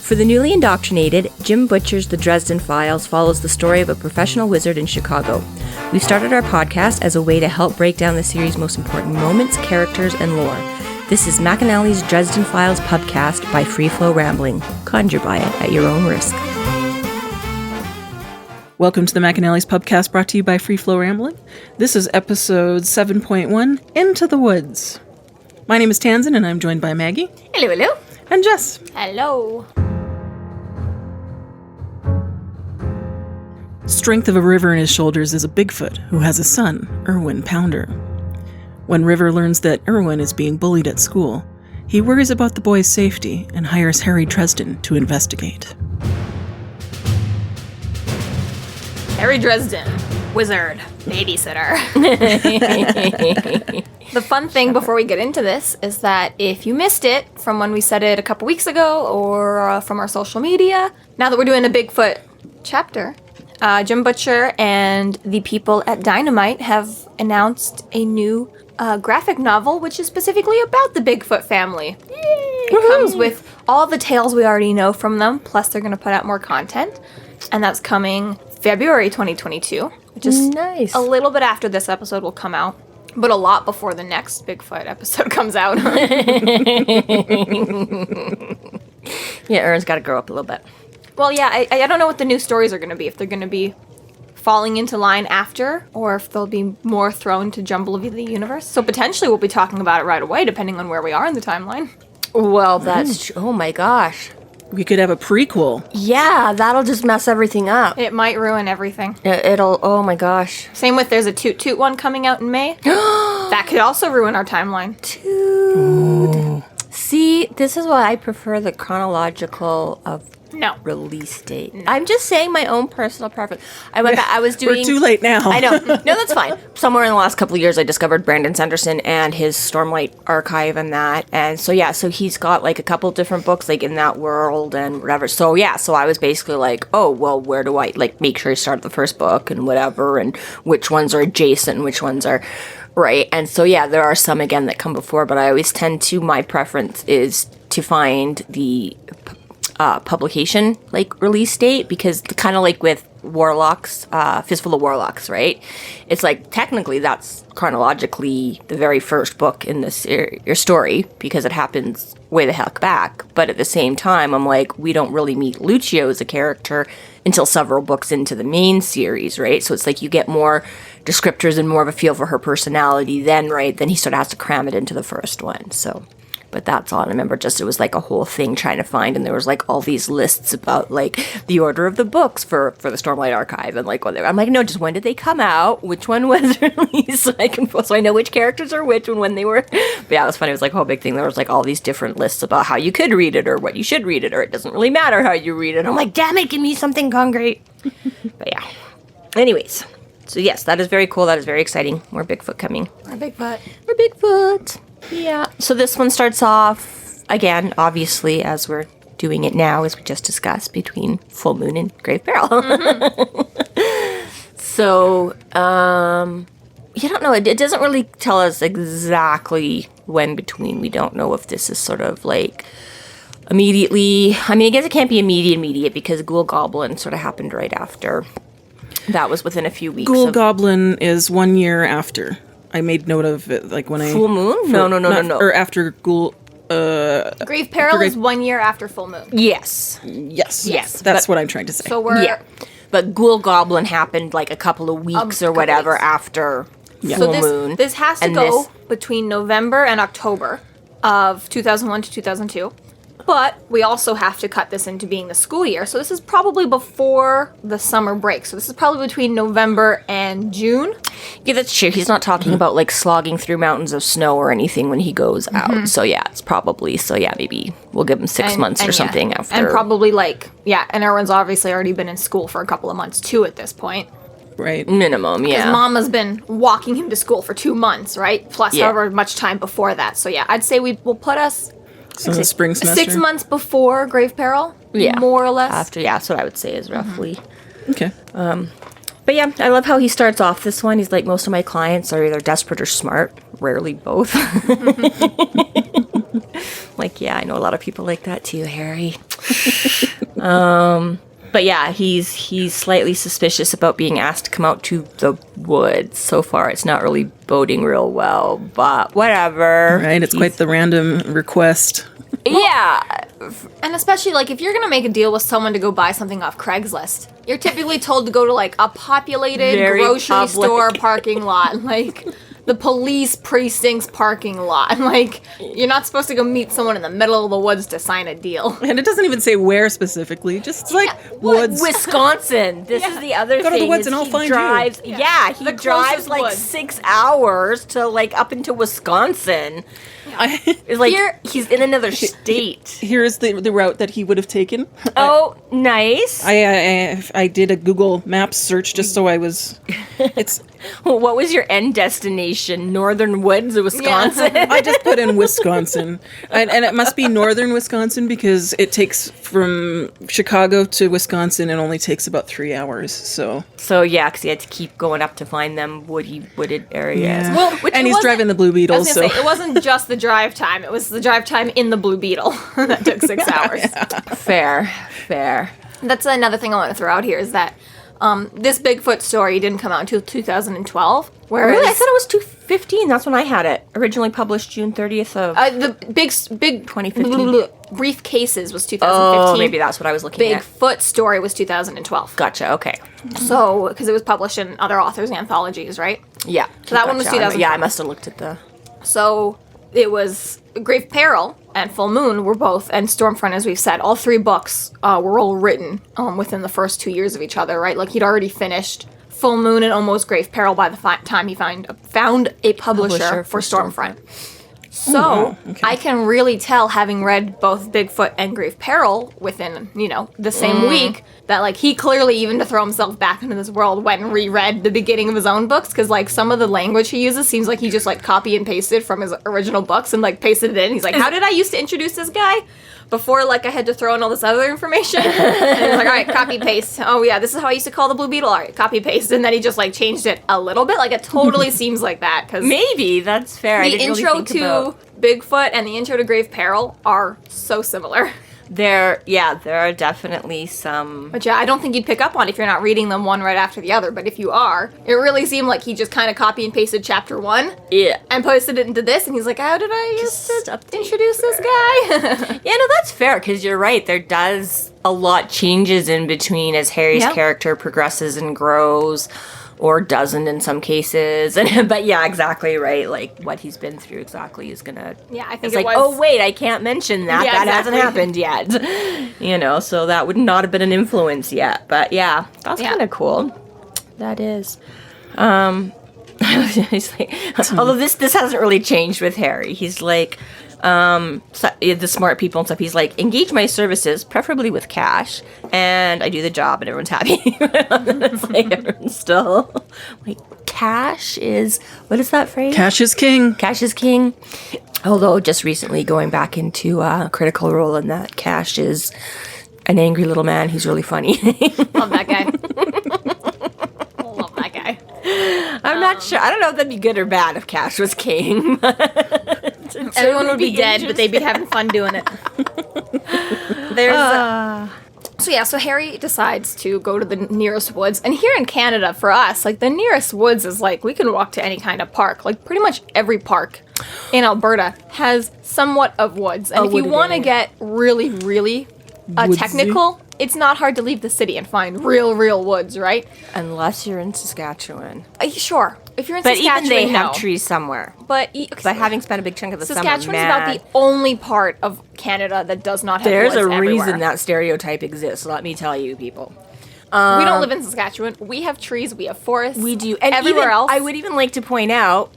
For the newly indoctrinated, Jim Butcher's The Dresden Files follows the story of a professional wizard in Chicago. We've started our podcast as a way to help break down the series' most important moments, characters, and lore. This is McAnally's Dresden Files Pubcast by Free Flow Rambling. Conjure by it at your own risk. Welcome to the McAnally's Pubcast, brought to you by Free Flow Rambling. This is episode 7.1, Into the Woods. My name is Tansenn, and I'm joined by Maggie. Hello, hello. And Jess. Hello. Strength of a River in his shoulders is a Bigfoot who has a son, Irwin Pounder. When River learns that Irwin is being bullied at school, he worries about the boy's safety and hires Harry Dresden to investigate. Harry Dresden, wizard, babysitter. The fun thing before we get into this is that if you missed it from when we said it a couple weeks ago or from our social media, now that we're doing a Bigfoot chapter, Jim Butcher and the people at Dynamite have announced a new graphic novel, which is specifically about the Bigfoot family. Yay! It comes with all the tales we already know from them, plus they're going to put out more content. And that's coming February 2022, which is nice. A little bit after this episode will come out, but a lot before the next Bigfoot episode comes out. Yeah, Erin's got to grow up a little bit. Well, yeah, I don't know what the new stories are going to be, if they're going to be falling into line after, or if they'll be more thrown to jumble of the universe. So potentially we'll be talking about it right away, depending on where we are in the timeline. Well, that's... Oh my gosh. We could have a prequel. Yeah, that'll just mess everything up. It might ruin everything. It'll... Oh my gosh. Same with there's a Toot Toot one coming out in May. That could also ruin our timeline. Toot. See, this is why I prefer the chronological of release date. No. I'm just saying my own personal preference. I went back, I was doing... We're too late now. I know. No, that's fine. Somewhere in the last couple of years, I discovered Brandon Sanderson and his Stormlight archive and that. And so, yeah, so he's got like a couple different books like in that world and whatever. So, yeah, so I was basically like, oh, well, where do I like make sure I start the first book and whatever, and which ones are adjacent and which ones are... Right, and so, yeah, there are some, again, that come before, but I always tend to, my preference is to find the publication, like, release date, because kind of like with Warlocks, Fistful of Warlocks, right? It's like, technically, that's chronologically the very first book in your story, because it happens way the heck back, but at the same time, I'm like, we don't really meet Lucio as a character until several books into the main series, right? So it's like you get more descriptors and more of a feel for her personality then, right? Then he sort of has to cram it into the first one, so... But that's all. I remember just it was like a whole thing trying to find, and there was like all these lists about like the order of the books for the Stormlight Archive and like whether I'm like, no, just when did they come out? Which one was released? So I know which characters are which and when they were. But yeah, it was funny. It was like a whole big thing. There was like all these different lists about how you could read it or what you should read it, or it doesn't really matter how you read it. I'm like, damn it, give me something concrete. But yeah. Anyways. So yes, that is very cool. That is very exciting. More Bigfoot coming. More Bigfoot. More Bigfoot. Yeah. So this one starts off, again, obviously, as we're doing it now, as we just discussed, between full moon and grave peril. Mm-hmm. So, you don't know. It doesn't really tell us exactly when between. We don't know if this is sort of like immediately. I mean, I guess it can't be immediate because Ghoul Goblin sort of happened right after. That was within a few weeks. Ghoul Goblin is 1 year after. I made note of it, like when Full moon? No. Or after Ghoul... Grave Peril is 1 year after full moon. Yes. That's what I'm trying to say. So we're... Yeah. But Ghoul Goblin happened like a couple of weeks or whatever after full moon. This has to go between November and October of 2001 to 2002. But we also have to cut this into being the school year. So this is probably before the summer break. So this is probably between November and June. Yeah, that's true. He's not talking about like slogging through mountains of snow or anything when he goes out. So yeah, it's probably, maybe we'll give him 6 months or something after. And probably and Erwin's obviously already been in school for a couple of months too at this point. Right. Minimum, yeah. Because Mama's been walking him to school for 2 months, right? Plus however much time before that. So yeah, I'd say we'll put us... So the spring semester? 6 months before Grave Peril? Yeah. More or less? After, that's what I would say is roughly. Okay. But yeah, I love how he starts off this one. He's like, most of my clients are either desperate or smart. Rarely both. Like, yeah, I know a lot of people like that too, Harry. But yeah, he's slightly suspicious about being asked to come out to the woods. So far, it's not really boding real well, but whatever. Right, it's quite the random request. Yeah. And especially, like, if you're going to make a deal with someone to go buy something off Craigslist, you're typically told to go to, like, a populated Very grocery public. store parking lot. Like, the police precinct's parking lot. Like, you're not supposed to go meet someone in the middle of the woods to sign a deal. And it doesn't even say where specifically, just like woods. Wisconsin. This is the other Go to thing. the woods is and I'll he find drives, you. Yeah, he The drives closest like woods. 6 hours to like up into Wisconsin. It's like he's in another state. Here's the route that he would have taken. Oh, nice. I did a Google Maps search just so I was. It's. What was your end destination? Northern Woods of Wisconsin? I just put in Wisconsin, and it must be northern Wisconsin because it takes from Chicago to Wisconsin. It only takes about 3 hours. So Yeah, because he had to keep going up to find them wooded areas. yeah. Well, and he's driving the Blue I Beetle. was So going to say, it wasn't just the drive time. It was the drive time in the Blue Beetle that took 6 hours. Fair. That's another thing I want to throw out here is that this Bigfoot story didn't come out until 2012. Whereas Really? I thought it was 2015. That's when I had it. Originally published June 30th of... the big 2015. Brief Cases was 2015. Oh, maybe that's what I was looking at. Bigfoot story was 2012. Gotcha, okay. So, because it was published in other authors' anthologies, right? Yeah. So that one was 2012. Yeah, I must have looked at the... So it was Grave Peril and Full Moon were both, and Stormfront, as we've said, all three books were all written within the first 2 years of each other, right? Like he'd already finished Full Moon and almost Grave Peril by the time he found a publisher for Stormfront. So I can really tell, having read both Bigfoot and Grave Peril within, the same week, that like he clearly, even to throw himself back into this world, went and reread the beginning of his own books, because like some of the language he uses seems like he just like copy and pasted from his original books and like pasted it in. He's like, how did I used to introduce this guy? Before, like, I had to throw in all this other information. And he was like, all right, copy, paste. Oh, yeah, this is how I used to call the Blue Beetle. All right, copy, paste. And then he just, like, changed it a little bit. Like, it totally seems like that. Cause Maybe, that's fair. I the didn't intro really think about... Bigfoot and the intro to Grave Peril are so similar. There are definitely some... But yeah, I don't think you'd pick up on if you're not reading them one right after the other. But if you are, it really seemed like he just kind of copy and pasted chapter 1. Yeah. And posted it into this. And he's like, how did I used to introduce this guy? Yeah, no, that's fair, because you're right. There does a lot changes in between as Harry's character progresses and grows, or doesn't in some cases. But yeah, exactly right. Like, what he's been through exactly is gonna... Yeah, I think it's it like, was... oh, wait, I can't mention that. Yeah, that exactly. hasn't happened yet. So that would not have been an influence yet. But yeah, that's kind of cool. That is. He's like, although this hasn't really changed with Harry. He's like... the smart people and stuff, he's like, engage my services, preferably with cash, and I do the job and everyone's happy. It's like everyone's still like, cash is, what is that phrase? cash is king. Cash is king. Although just recently going back into Critical Role, and that Cash is an angry little man. He's really funny. Love that guy. Love that guy. I'm not sure. I don't know if that'd be good or bad if Cash was king. Everyone would be dead, but they'd be having fun doing it. So Harry decides to go to the nearest woods. And here in Canada, for us, like, the nearest woods is, like, we can walk to any kind of park. Like, pretty much every park in Alberta has somewhat of woods. And if you want to get really, really technical, it's not hard to leave the city and find real woods, right? Unless you're in Saskatchewan. Sure. If you're in But Saskatchewan, even they no. have trees somewhere. But having spent a big chunk of the Saskatchewan's summer, about the only part of Canada that does not have there's woods a reason everywhere. that stereotype exists. Let me tell you, people. We don't live in Saskatchewan. We have trees. We have forests. We do. And everywhere else. I would even like to point out,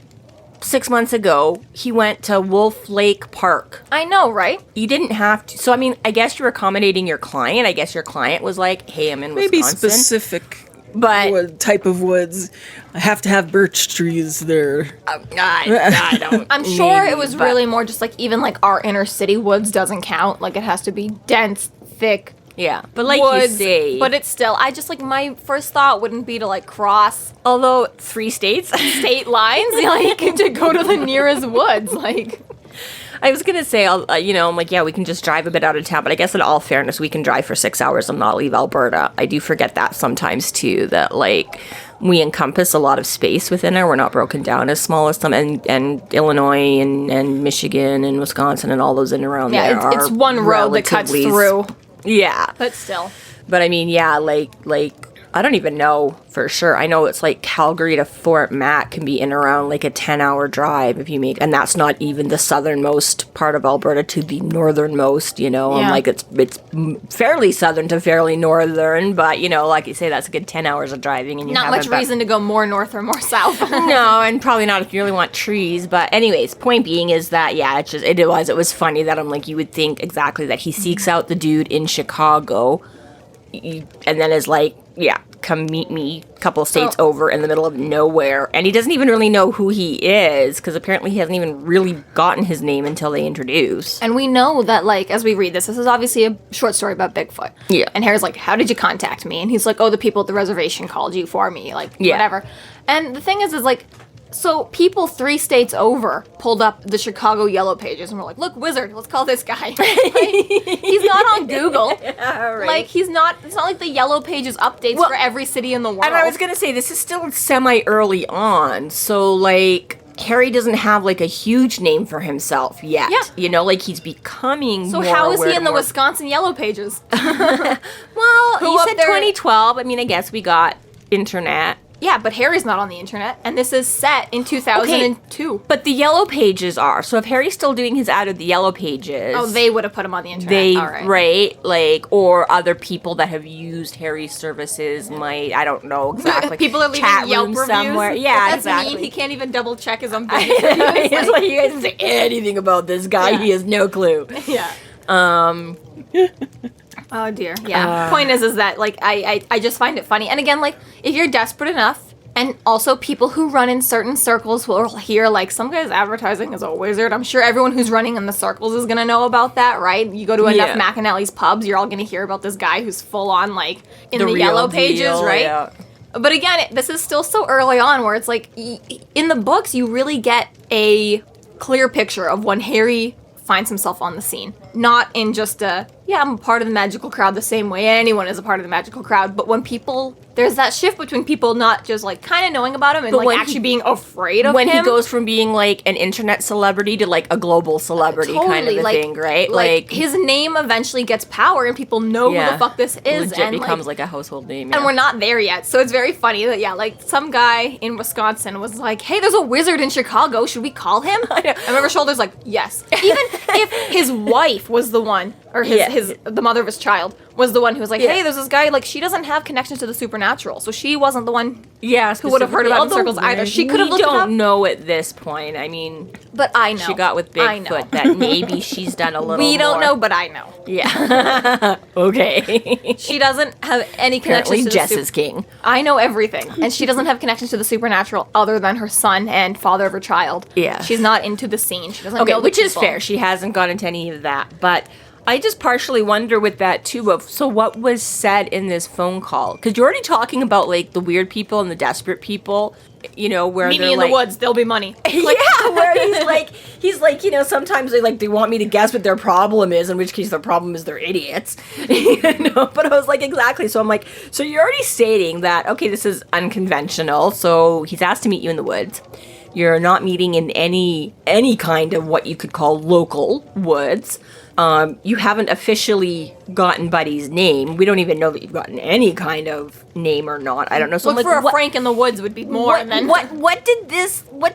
6 months ago, he went to Wolf Lake Park. I know, right? You didn't have to. So, I mean, I guess you're accommodating your client. I guess your client was like, hey, I'm in Maybe Wisconsin. specific But type of woods. I have to have birch trees there. I don't. I'm sure maybe, it was but- really more just like even like our inner city woods doesn't count. Like it has to be dense, thick Yeah, but like woods. you say, But it's still, I just like my first thought wouldn't be to like cross although 3 states, state lines like to go to the nearest woods. Like I was gonna say, I'm like, yeah, we can just drive a bit out of town, but I guess in all fairness, we can drive for 6 hours and not leave Alberta. I do forget that sometimes too, that like we encompass a lot of space within it. We're not broken down as small as some, and Illinois and Michigan and Wisconsin and all those in and around there. Yeah, it's one road that cuts through. Yeah, but still. But I mean, yeah, like I don't even know for sure. I know it's like Calgary to Fort Mac can be in around like a 10-hour drive if you make, and that's not even the southernmost part of Alberta to the northernmost, And like it's fairly southern to fairly northern, but like you say, that's a good 10 hours of driving, and you not much reason to go more north or more south. No, and probably not if you really want trees. But anyways, point being is that it was funny that I'm like, you would think exactly that he seeks out the dude in Chicago, and then is like, yeah, come meet me a couple of states over in the middle of nowhere. And he doesn't even really know who he is, because apparently he hasn't even really gotten his name until they introduce. And we know that, like, as we read this is obviously a short story about Bigfoot. Yeah. And Harry's like, how did you contact me? And he's like, oh, the people at the reservation called you for me, like, whatever. And the thing is like, so people 3 states over pulled up the Chicago Yellow Pages and were like, look, wizard, let's call this guy. Like, he's not on Google. Yeah, right. Like, it's not like the Yellow Pages updates for every city in the world. And I was going to say, this is still semi-early on, so, like, Harry doesn't have, like, a huge name for himself yet. Yeah. Like, he's becoming So more how is he aware in the more. Wisconsin Yellow Pages? Well, Who you up said there- 2012. I mean, I guess we got internet. Yeah, but Harry's not on the internet, and this is set in 2002. But the Yellow Pages are. So if Harry's still doing his ad of the Yellow Pages... Oh, they would have put him on the internet. All right. Right? Like, or other people that have used Harry's services might, I don't know exactly. People are leaving chat Yelp room reviews. somewhere. Yeah, That's exactly. mean. He can't even double check his own reviews. It's like, you guys don't say anything about this guy. Yeah. He has no clue. Yeah. Oh dear. Yeah. Point is that like I just find it funny. And again, like if you're desperate enough, and also people who run in certain circles will hear like some guy's advertising as a wizard. I'm sure everyone who's running in the circles is gonna know about that, right? You go to enough McAnally's pubs, you're all gonna hear about this guy who's full on like in the Yellow Pages, right? Yeah. But again, this is still so early on where it's like in the books you really get a clear picture of when Harry finds himself on the scene. Not in just I'm a part of the magical crowd the same way anyone is a part of the magical crowd, but when people, there's that shift between people not just like kind of knowing about him and like actually being afraid of him. When he goes from being like an internet celebrity to like a global celebrity kind of a thing, right? Like his name eventually gets power and people know who the fuck this is. Legit and becomes like a household name. And we're not there yet. So it's very funny that, like some guy in Wisconsin was like, hey, there's a wizard in Chicago. Should we call him? I remember Shoulder's like, yes. Even if his wife was the one, or the mother of his child was the one who was like, hey, there's this guy, like, she doesn't have connections to the supernatural, so she wasn't the one who would have heard about the circles either. She could have looked it up. We don't know at this point. I mean, but I know. She got with Bigfoot that maybe she's done a little We don't more. know, but I know. Yeah. Okay. She doesn't have any connections to Jess is king. I know everything. And she doesn't have connections to the supernatural other than her son and father of her child. Yeah. She's not into the scene. She doesn't know the which is people. fair. She hasn't gone into any of that. But I just partially wonder with that too of, so what was said in this phone call? Because you're already talking about like the weird people and the desperate people, where Meet they're me in like, the woods, there't be money. Where he's like, sometimes they want me to guess what their problem is, in which case their problem is they're idiots. But I was like, exactly. So I'm like, so you're already stating that, okay, this is unconventional. So he's asked to meet you in the woods. You're not meeting in any kind of what you could call local woods. You haven't officially gotten Buddy's name. We don't even know that you've gotten any kind of name or not. I don't know. So Look for a Frank in the woods would be more than... What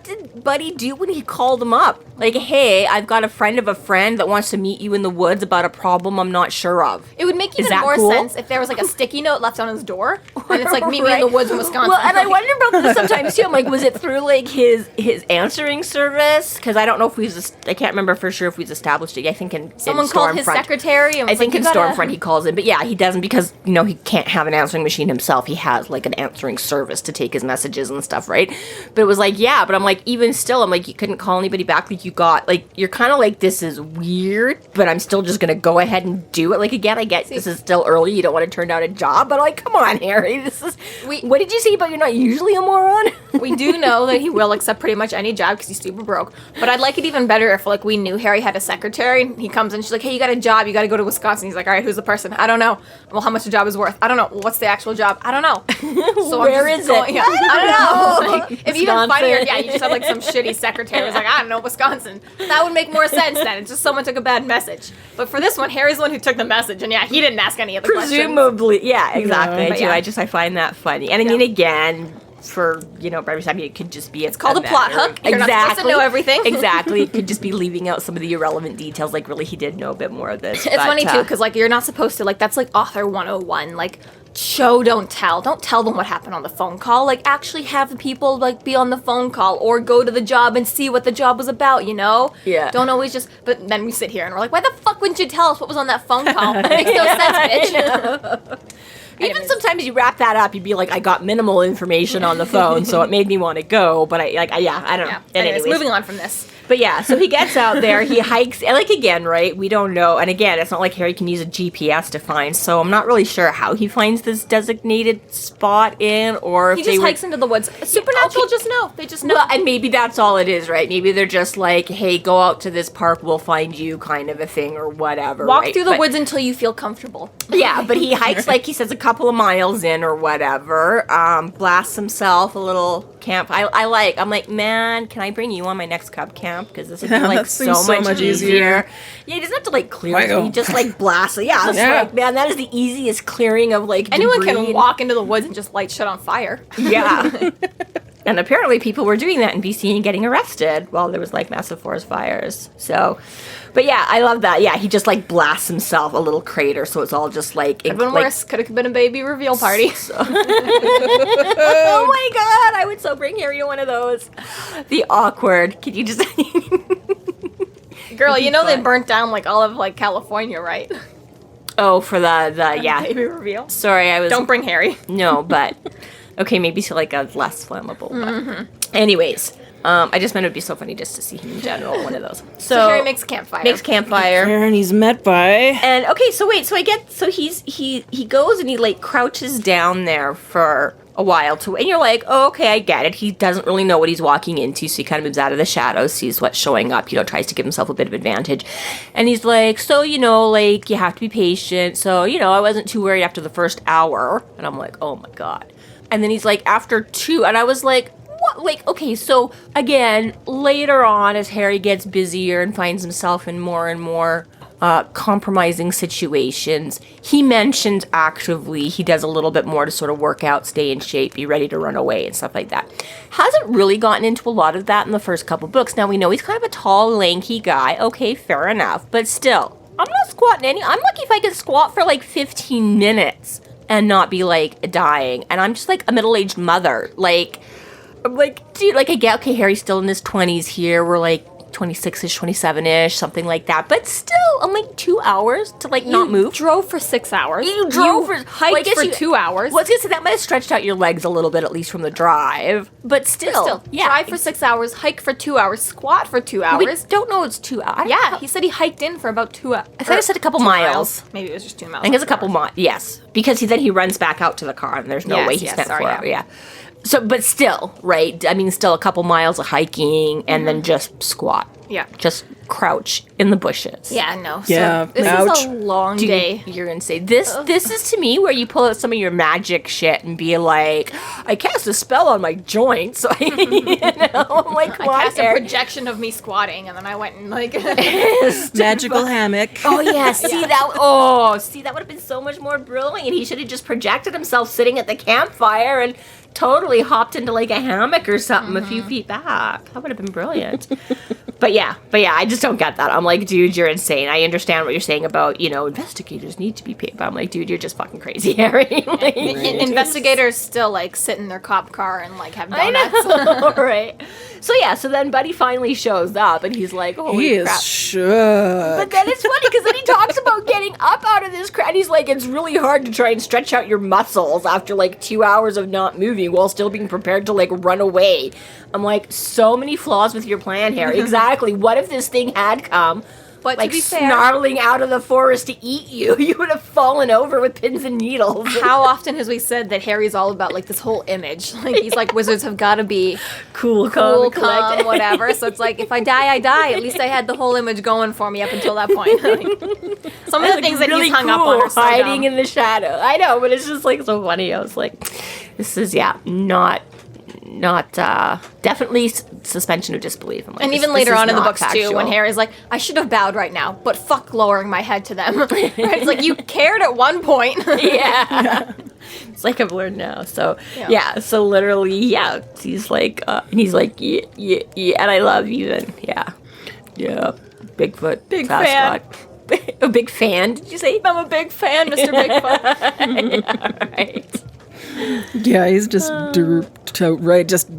did Buddy do when he called him up? Like, hey, I've got a friend of a friend that wants to meet you in the woods about a problem I'm not sure of. It would make even more sense if there was like a sticky note left on his door, and it's like, meet me in the woods in Wisconsin. Well, and I wonder about this sometimes too. I'm like, was it through like his answering service? Because I don't know if I can't remember for sure if we've established it. I think someone called his secretary. And was I think in Stormfront he calls it, but yeah, he doesn't because he can't have an answering machine himself. He has like an answering service to take his messages and stuff, right? But it was like, yeah, but I'm like, even still, I'm like, you couldn't call anybody back. Like you got like, you're kind of like, this is weird, but I'm still just gonna go ahead and do it. Like again, I get this is still early. You don't want to turn down a job, but like, come on, Harry. Harry. What did you say about you're not usually a moron? We do know that he will accept pretty much any job because he's super broke. But I'd like it even better if, like, we knew Harry had a secretary. He comes in, she's like, hey, you got a job. You got to go to Wisconsin. He's like, all right, who's the person? I don't know. Well, how much the job is worth? I don't know. Well, what's the actual job? I don't know. So Where is it? Yeah, I don't know. Like, if even Wisconsin. funnier, yeah, you just have, like, some shitty secretary who's like, I don't know, Wisconsin. That would make more sense then. It's just someone took a bad message. But for this one, Harry's the one who took the message. And, yeah, he didn't ask any of the questions. Presumably, yeah, exactly. But yeah. I find that funny. And I mean, again, for, every time it could just be... It's called a plot hook. You're not supposed to know everything. Exactly. It could just be leaving out some of the irrelevant details. Like, really, he did know a bit more of this. It's funny, too, because, like, you're not supposed to... Like, that's, like, author 101. Like, show, don't tell. Don't tell them what happened on the phone call. Like, actually have the people, like, be on the phone call or go to the job and see what the job was about, you know? Yeah. Don't always just... But then we sit here and we're like, why the fuck wouldn't you tell us what was on that phone call? It makes no sense, bitch. Even sometimes you wrap that up, you'd be like, I got minimal information on the phone, so it made me want to go, but I don't know. Yeah. And Anyways, moving on from this. But yeah, so he gets out there, he hikes, and like again, right, we don't know, and again, it's not like Harry can use a GPS to find, so I'm not really sure how he finds this designated spot in, or if He just hikes into the woods. Supernatural just know. They just know. Well, and maybe that's all it is, right? Maybe they're just like, hey, go out to this park, we'll find you, kind of a thing, or whatever. Walk right? through the woods until you feel comfortable. Yeah, but he hikes, like he says, a couple of miles in or whatever, blasts himself a little camp. I'm like, man, can I bring you on my next cub camp? Because this would be like so much easier. Yeah, he doesn't have to like clear it. He just like blasts it. Yeah, it's like, man, that is the easiest clearing of like Anyone debris. can walk into the woods and just light shit on fire. Yeah. And apparently people were doing that in BC and getting arrested while there was like massive forest fires. So, but yeah, I love that. Yeah, he just like blasts himself a little crater, so it's all just like... Could have been worse. Could have been a baby reveal party. Oh my god, I would so bring Harry to one of those. The awkward. Could you just... Girl, you know they burnt down like all of like California, right? Oh, for the yeah. Baby reveal. Sorry, I was... Don't bring Harry. No, but... Okay, maybe to like a less flammable. But anyways, I just meant it would be so funny just to see him in general, one of those. So Harry makes a campfire. Makes campfire. And he's met by... And okay, so wait, so he goes and he like crouches down there for a while and you're like, oh, okay, I get it. He doesn't really know what he's walking into, so he kind of moves out of the shadows, sees what's showing up, tries to give himself a bit of advantage. And he's like, so, like, you have to be patient. So, I wasn't too worried after the first hour. And I'm like, oh my God. And then he's like, after 2, and I was like, what? Like, okay, so again, later on, as Harry gets busier and finds himself in more and more compromising situations, he mentions actively he does a little bit more to sort of work out, stay in shape, be ready to run away and stuff like that. Hasn't really gotten into a lot of that in the first couple books. Now, we know he's kind of a tall, lanky guy. Okay, fair enough. But still, I'm not squatting I'm lucky if I can squat for like 15 minutes and not be like dying. And I'm just like a middle-aged mother. Like, I'm like, dude, like I get, okay, Harry's still in his 20s here. We're like 26-ish, 27-ish, something like that. But still, I'm like 2 hours to like not move. Drove for 6 hours. You drove for hiked for 2 hours. Well, I was gonna say that might have stretched out your legs a little bit, at least from the drive. But still, yeah. Drive for 6 hours, hike for 2 hours, squat for 2 hours. We don't know it's 2 hours. Yeah, he said he hiked in for about 2 hours. I thought I said a couple miles. Maybe it was just 2 miles. I think it's a couple miles. Yes, because then he runs back out to the car, and there's no way he spent 4 hours. Yeah. So, but still, right? I mean, still a couple miles of hiking, and then just squat. Yeah. Just crouch in the bushes. Yeah, no. Yeah, So this is a long day. You're gonna say this is to me where you pull out some of your magic shit and be like, I cast a spell on my joints. I'm like, I cast a projection of me squatting, and then I went and like Magical hammock. Oh yeah, that would have been so much more brilliant. He should have just projected himself sitting at the campfire and totally hopped into like a hammock or something a few feet back. That would have been brilliant. But yeah, I just don't get that. I'm like, dude, you're insane. I understand what you're saying about, investigators need to be paid, but I'm like, dude, you're just fucking crazy, Harry. Like, investigators still like sit in their cop car and like have donuts. I know, right? So then Buddy finally shows up and he's like, holy He crap. is shook. But then it's funny because then he talks about getting up out of this crowd. And he's like, it's really hard to try and stretch out your muscles after like 2 hours of not moving while still being prepared to like run away. I'm like, so many flaws with your plan, Harry. Exactly. What if this thing had come But like to be fair, snarling out of the forest to eat you, you would have fallen over with pins and needles. how often has we said that Harry's all about like this whole image? Like he's like, wizards have got to be cool, calm, collected. whatever. So it's like, if I die, I die. At least I had the whole image going for me up until that point. Like, some of the things that really he's hung up cool, on are so hiding dumb. in the shadow. I know, but it's just like so funny. I was like, this is not definitely suspension of disbelief. I'm like, And this- even this later is on in the not books too, when factual. Harry's like, I should have bowed right now, but fuck lowering my head to them. Right? It's like, you cared at one point. Yeah. It's like I've learned now. So yeah. So literally, yeah. He's like, and he's like, yeah, and I love you, and yeah. Bigfoot, Big Sasquatch. A big fan? Did you say? I'm a big fan, Mr. Bigfoot. Yeah, right. Yeah, he's just right, just.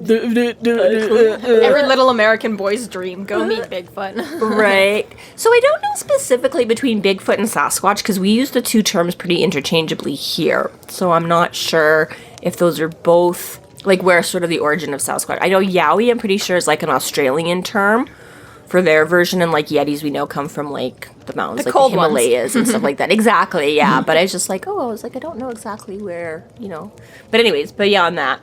Every little American boy's dream. Go meet Bigfoot. Right. So I don't know specifically between Bigfoot and Sasquatch because we use the two terms pretty interchangeably here. So I'm not sure if those are both, like, where sort of the origin of Sasquatch. I know Yowie, I'm pretty sure, is like an Australian term for their version, and like Yetis we know come from like the mountains, The like cold the ones. Himalayas and stuff like that. Exactly, yeah. But I was just like, I don't know exactly where, But anyways, on that.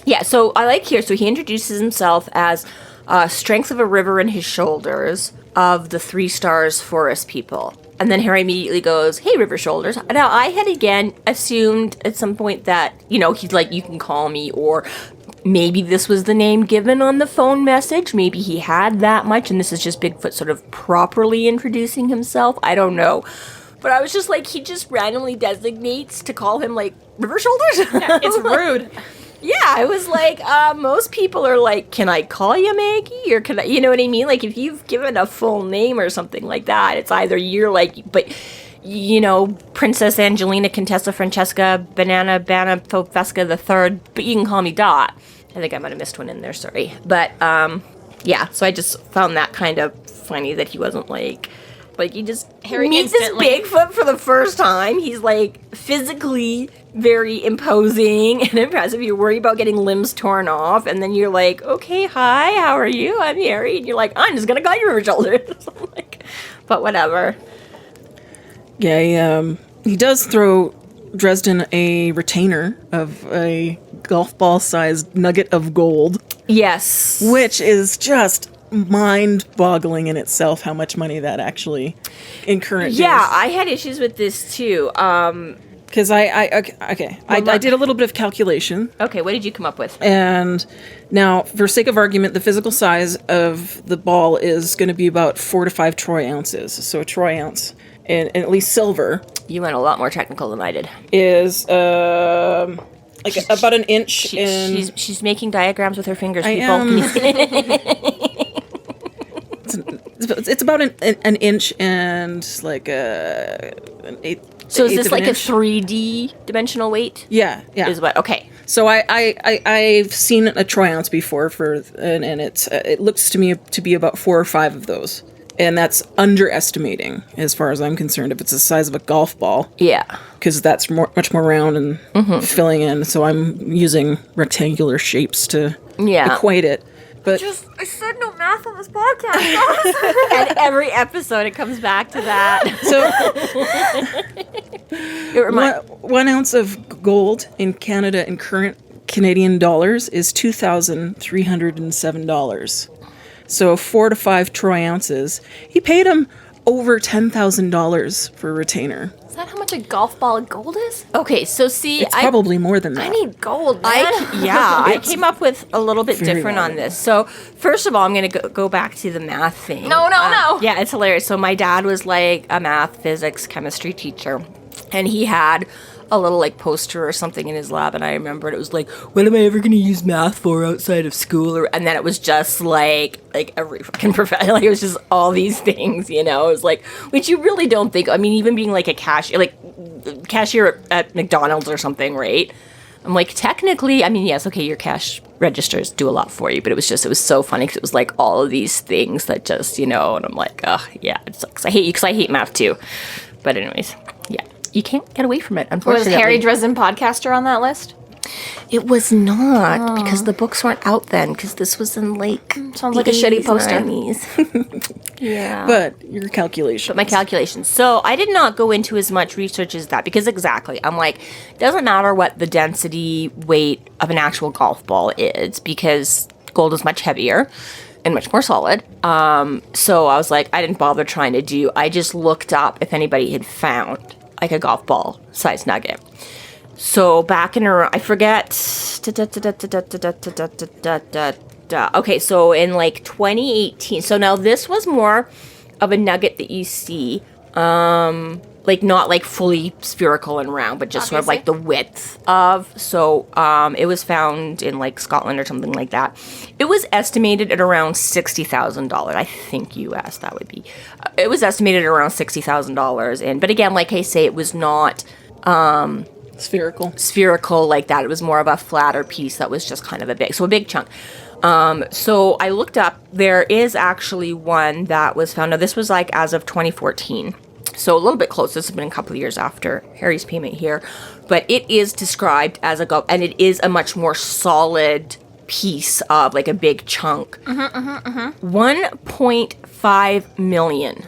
Yeah, so I like here, so he introduces himself as strength of a river in his shoulders of the 3 stars forest people. And then Harry immediately goes, hey, River Shoulders. Now, I had again assumed at some point that, he's like, you can call me, or maybe this was the name given on the phone message. Maybe he had that much, and this is just Bigfoot sort of properly introducing himself. I don't know. But I was just like, he just randomly designates to call him, like, River Shoulders? Yeah, it's rude. Yeah, I was like, most people are like, can I call you Maggie? Or can I, you know what I mean? Like, if you've given a full name or something like that, it's either you're like, but, Princess Angelina Contessa Francesca Banana Fesca the Third, but you can call me Dot. I think I might have missed one in there, sorry. But, yeah, so I just found that kind of funny that he wasn't like he just Harry meets instantly- this Bigfoot for the first time. He's like physically very imposing and impressive. You're worried about getting limbs torn off, and then you're like, okay, hi, how are you? I'm Harry. And you're like, I'm just gonna call you River Shoulders. I'm like, but whatever. Yeah, he does throw Dresden a retainer of a golf ball-sized nugget of gold, Yes. which is just mind-boggling in itself how much money that actually in current Yeah, I had issues with this too. because I did a little bit of calculation, Okay, what did you come up with? and now for sake of argument the physical size of the ball is going to be about 4 to 5 troy ounces. So a troy ounce, and at least silver, You went a lot more technical than I did. is like about an inch in. She's making diagrams with her fingers, I people. am. It's about an inch and like an eighth. So is eighth this of an like a inch. 3D dimensional weight? Yeah. Is what? Okay. So I've seen a troy ounce before and it looks to me to be about 4 or 5 of those, and that's underestimating as far as I'm concerned. If it's the size of a golf ball, Yeah. because that's much more round and filling in. So I'm using rectangular shapes to equate it. But I said no math on this podcast. And every episode it comes back to that. so It reminds 1 ounce of gold in Canada in current Canadian dollars is $2,307. So 4 to 5 troy ounces. He paid him over $10,000 for a retainer. Is that how much a golf ball of gold is? Okay, so see, It's probably more than that. I need gold, man. I came up with a little bit very different on valuable. this. So first of all, I'm going to go back to the math thing. No. Yeah, it's hilarious. So my dad was like a math, physics, chemistry teacher, and he had a little like poster or something in his lab, and I remember it was like, what am I ever going to use math for outside of school? And then it was just like every fucking profession, like it was just all these things, it was like, which you really don't think. I mean, even being like a cashier at McDonald's or something, right? I'm like, technically, I mean, yes, okay, your cash registers do a lot for you, but it was so funny because it was like all of these things that just, and I'm like, oh, yeah, it sucks. I hate you because I hate math too. But anyways, yeah, you can't get away from it, Was unfortunately. Harry Dresden podcaster on that list? It was not, because the books weren't out then, because this was in like... Sounds like a shitty poster. 90s. Yeah. But your calculations. But my calculations. So I did not go into as much research as that, because exactly, I'm like, doesn't matter what the density weight of an actual golf ball is, because gold is much heavier and much more solid. So I was like, I didn't bother trying to do, I just looked up if anybody had found like a golf ball size nugget. So back in around, I forget. Okay, so in like 2018. So now this was more of a nugget that you see, like not like fully spherical and round, but just sort of like the width of. So it was found in like Scotland or something like that. It was estimated at around $60,000. I think US that would be. It was estimated at around $60,000. And but again, like I say, it was not. Spherical like that. It was more of a flatter piece that was just kind of a big chunk. So I looked up, there is actually one that was found. Now this was like as of 2014. So a little bit close. This has been a couple of years after Harry's payment here. But it is described as a golf, and it is a much more solid piece of like a big chunk. 1.5 million.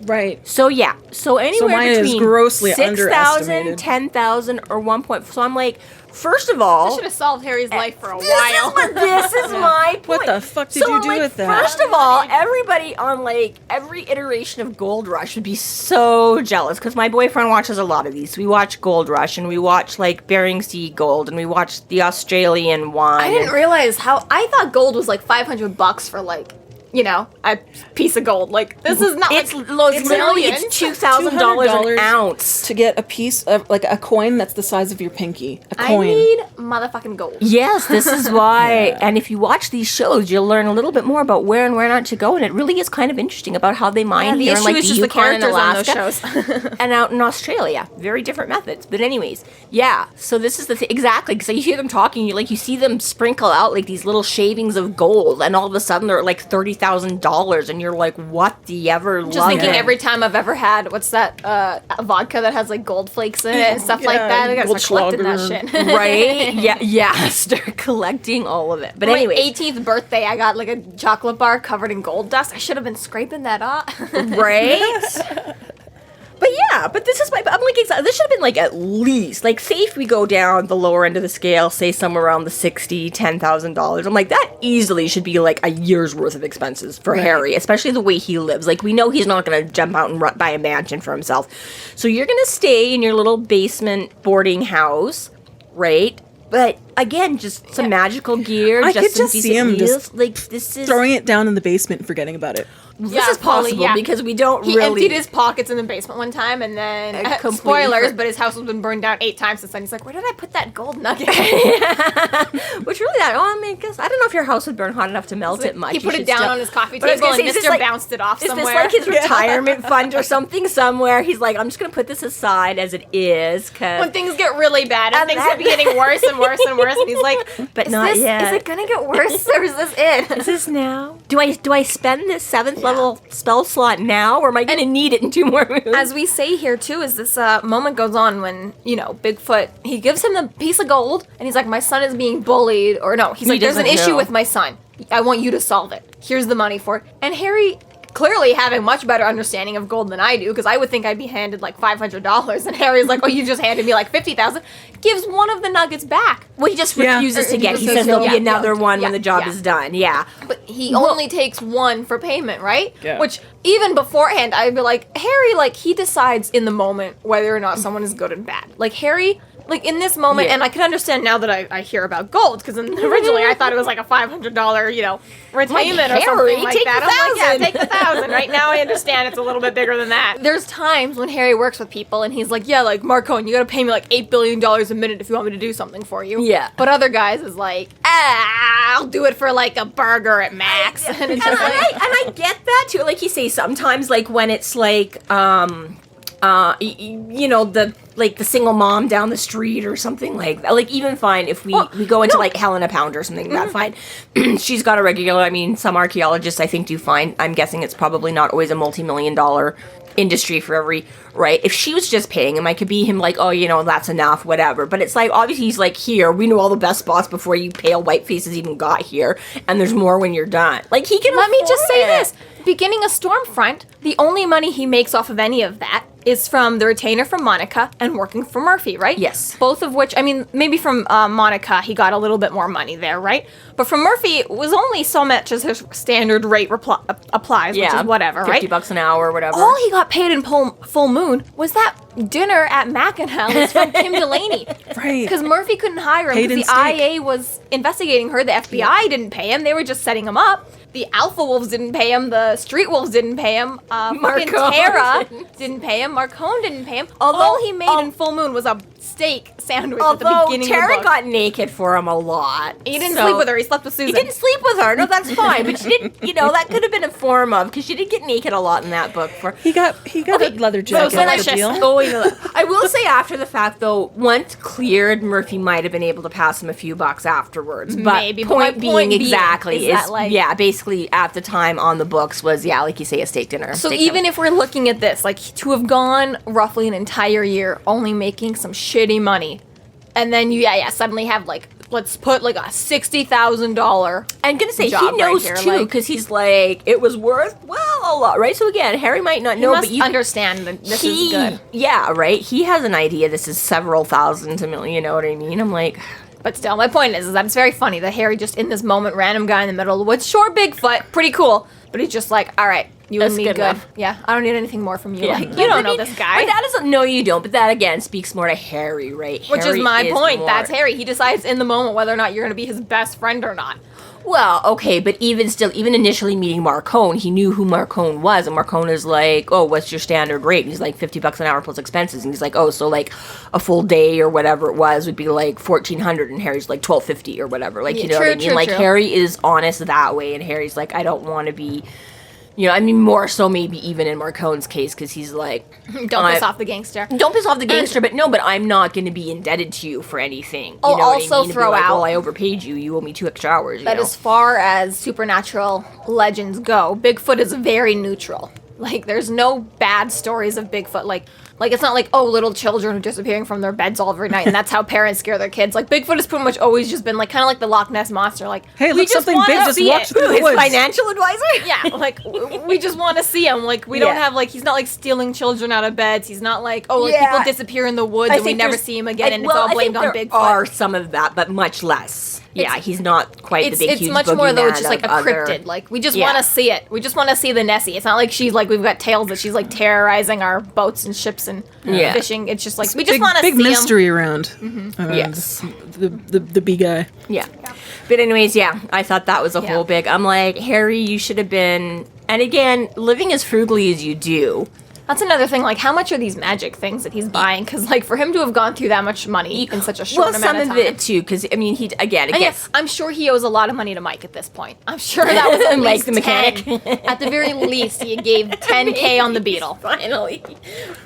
Right. So yeah. So anywhere mine is between grossly 6,000, underestimated. 10,000, or 1 point. So I'm like, first of all, I should have solved Harry's life for a while. This is my point. What the fuck did you do with that? First of all, everybody on like every iteration of Gold Rush would be so jealous, because my boyfriend watches a lot of these. We watch Gold Rush, and we watch like Bering Sea Gold, and we watch the Australian one. I didn't realize how, I thought gold was like $500 for like, you know, a piece of gold. Like, this is not It's like, literally millions. it's $2,000 an ounce to get a piece of like a coin that's the size of your pinky. A I coin. need motherfucking gold. Yes, this is why. And if you watch these shows, you'll learn a little bit more about where and where not to go. And it really is kind of interesting about how they mine here in like the is Yukon and Alaska on those shows. and out in Australia. Very different methods. But anyways, yeah. So this is the thing. Exactly. So you hear them talking, you see them sprinkle out like these little shavings of gold. And all of a sudden they're like $30,000. And you're like, what the ever Just thinking every time I've ever had, what's that, a vodka that has like gold flakes in it and stuff like that. I gotta start collecting that shit. Right? Yeah. Start collecting all of it. But anyway, anyway, 18th birthday, I got like a chocolate bar covered in gold dust. I should have been scraping that off. Right? But yeah, but this is my, I'm like, this should have been like at least, like, say if we go down the lower end of the scale, say somewhere around the $10,000. I'm like, that easily should be like a year's worth of expenses for Harry, especially the way he lives. Like, we know he's not going to jump out and buy a mansion for himself. So you're going to stay in your little basement boarding house, right? But again, just some magical gear. I just could some just see him meals. just like this is throwing it down in the basement and forgetting about it. This is possible because we don't he really. He emptied his pockets in the basement one time, and then spoilers, but his house has been burned down 8 times since then. He's like, "Where did I put that gold nugget?" Which really, I guess I don't know if your house would burn hot enough to melt it much. He put it down on his coffee But I was table, gonna and say, Mr. like- bounced it off Is somewhere. this like his retirement fund or something somewhere? He's like, I'm just gonna put this aside as it is, because when things get really bad and things keep getting worse and worse and worse, and he's like, but not yet. Is it gonna get worse, or is this it? Is this now? Do I spend this 7th level spell slot now, or am I going to need it in 2 more moves? As we say here too, is this moment goes on when, you know, Bigfoot, he gives him the piece of gold, and he's like, my son is being bullied, or no, he's like, there's an issue with my son. I want you to solve it. Here's the money for it. And Harry, clearly having much better understanding of gold than I do, because I would think I'd be handed like $500, and Harry's like, oh, you just handed me like $50,000, gives one of the nuggets back. Well, he just refuses to get. He says there'll be another one when the job is done. Yeah. But he only takes one for payment, right? Yeah. Which, even beforehand, I'd be like, Harry, like, he decides in the moment whether or not someone is good and bad. Like, Harry, like, in this moment, and I can understand now that I hear about gold, because originally I thought it was like a $500, you know, retainment or something like that. I'm like, yeah, take the 1,000. Right now I understand it's a little bit bigger than that. There's times when Harry works with people, and he's like, yeah, like, Marcone, you gotta pay me like $8 billion a minute if you want me to do something for you. Yeah. But other guys is like, I'll do it for like a burger at Max. And it's just like, I get that too. Like you say, sometimes like when it's like you know, the single mom down the street or something like that. Like, even fine if we go into like Helena Pounder or something, that's fine. She's got a regular, I mean, some archaeologists I think do fine. I'm guessing it's probably not always a multi-million-dollar industry for every, right? If she was just paying him, I could be him like, oh, you know, that's enough, whatever. But it's like, obviously he's like, here, we know all the best spots before you pale white faces even got here, and there's more when you're done. Like, he can Let me just say it. this. Beginning a Stormfront, the only money he makes off of any of that is from the retainer from Monica and working for Murphy, right? Yes. Both of which, I mean, maybe from Monica he got a little bit more money there, right? But from Murphy, it was only so much as his standard rate applies, which is whatever, right? $50 an hour or whatever. All he got paid in Full Moon was that dinner at McAnally's from Kim Delaney. Right. Because Murphy couldn't hire him Paid because in the steak. IA was investigating her. The FBI didn't pay him. They were just setting him up. The Alpha Wolves didn't pay him. The Street Wolves didn't pay him. Fucking Marcone Tara didn't pay him. Marcone didn't pay him. All he made in Full Moon was a steak sandwich at the beginning Tara of the book. got naked for him a lot. He didn't sleep with her. He slept with Susan. He didn't sleep with her. No, that's fine. But she didn't, you know, that could have been a form of, because she did get naked a lot in that book. He got a leather jacket. delicious. The deal. I will say after the fact, though, once cleared, Murphy might have been able to pass him a few bucks afterwards. But Maybe, but my point being point being exactly is that, like- yeah, basically at the time on the books was, yeah, like you say, a steak dinner. So even if we're looking at this, like, to have gone roughly an entire year only making some shitty money, and then you suddenly have, like, let's put like a $60,000. I'm gonna say he job right knows here, too, like- because he's like, it was worth a lot, right? So again, Harry might not You know, must but you understand that this is good. Yeah, right. He has an idea. This is several thousand to million. You know what I mean? I'm like, But still, my point is that it's very funny that Harry just in this moment, random guy in the middle of the woods, sure, Bigfoot, pretty cool, but he's just like, all right, you That's and me good good. enough. Yeah, I don't need anything more from you. yeah. Like, you don't know this guy. But that doesn't. No, you don't. But that again speaks more to Harry, right? Which Harry is my point. more- That's Harry. He decides in the moment whether or not you're going to be his best friend or not. Well, okay, but even still, even initially meeting Marcone, he knew who Marcone was, and Marcone is like, "Oh, what's your standard rate?" And he's like, $50 an hour plus expenses, and he's like, "Oh, so like a full day or whatever it was would be like 1,400," and Harry's like 1,250 or whatever, like Yeah, you know true, what I mean? true, Like true. Harry is honest that way, and Harry's like, "I don't want to be." You know, I mean, more so maybe even in Marcone's case, because he's like, Don't piss off the gangster. don't piss off the gangster, but I'm not going to be indebted to you for anything. You I'll know what I also mean? To be throw like, out- well, I overpaid you. You owe me 2 extra hours. But you know? as far as supernatural legends go, Bigfoot is very neutral. Like, there's no bad stories of Bigfoot. Like it's not like, oh, little children are disappearing from their beds all every night, and that's how parents scare their kids. Like, Bigfoot has pretty much always just been like, kind of like the Loch Ness Monster. Like, Hey, we look, something wanna big just see walked it. through the His woods. financial advisor? Yeah, like we just want to see him. Like, we don't Yeah. have like he's not like stealing children out of beds. He's not like, oh, like Yeah. people disappear in the woods I and we think never there's- see him again, and it's well, all blamed I on think Bigfoot. there are some of that, but much less. Yeah, he's not quite the big, It's huge much more though. It's boogeyman just like a of other- cryptid. Like we just Yeah. want to see it. We just want to see the Nessie. It's not like she's like we've got tales that she's like terrorizing our boats and ships and Yeah. fishing. It's just like we just want to big see mystery around. Yes. The bee guy. Yeah. But anyways, yeah, I thought that was a Yeah. whole big. I'm like, Harry, you should have been. And again, living as frugally as you do. That's another thing. Like, how much are these magic things that he's buying? Because like for him to have gone through that much money in such a short Well, amount some of of time. it too, because I mean, he again. And yes, I'm sure he owes a lot of money to Mike at this point. I'm sure that was at Mike least the mechanic. 10. At the very least, he gave 10K on the Beetle. Finally,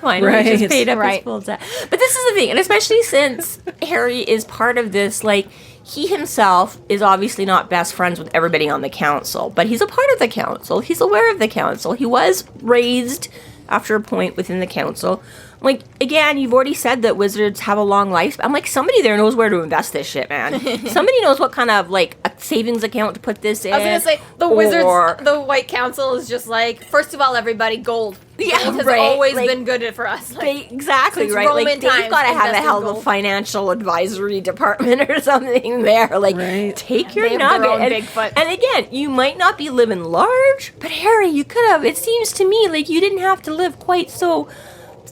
Right. just paid up his Right. full debt. But this is the thing, and especially since Harry is part of this, like he himself is obviously not best friends with everybody on the council, but he's a part of the council. He's aware of the council. He was raised after a point within the council. Like, again, you've already said that wizards have a long life. I'm like, somebody there knows where to invest this shit, man. Somebody knows what kind of, like, a savings account to put this in. I was gonna say the or- wizards, the White Council is just like, first of all, everybody, gold. Yeah, Gold has right, always like- been good for us. Like, Exactly, Since right? Roman Like, they've times, got to have a invest in hell of a gold. financial advisory department or something there. Like, Right. take your They have their nugget. own And, Bigfoot. and again, you might not be living large, but Harry, you could have. It seems to me like you didn't have to live quite so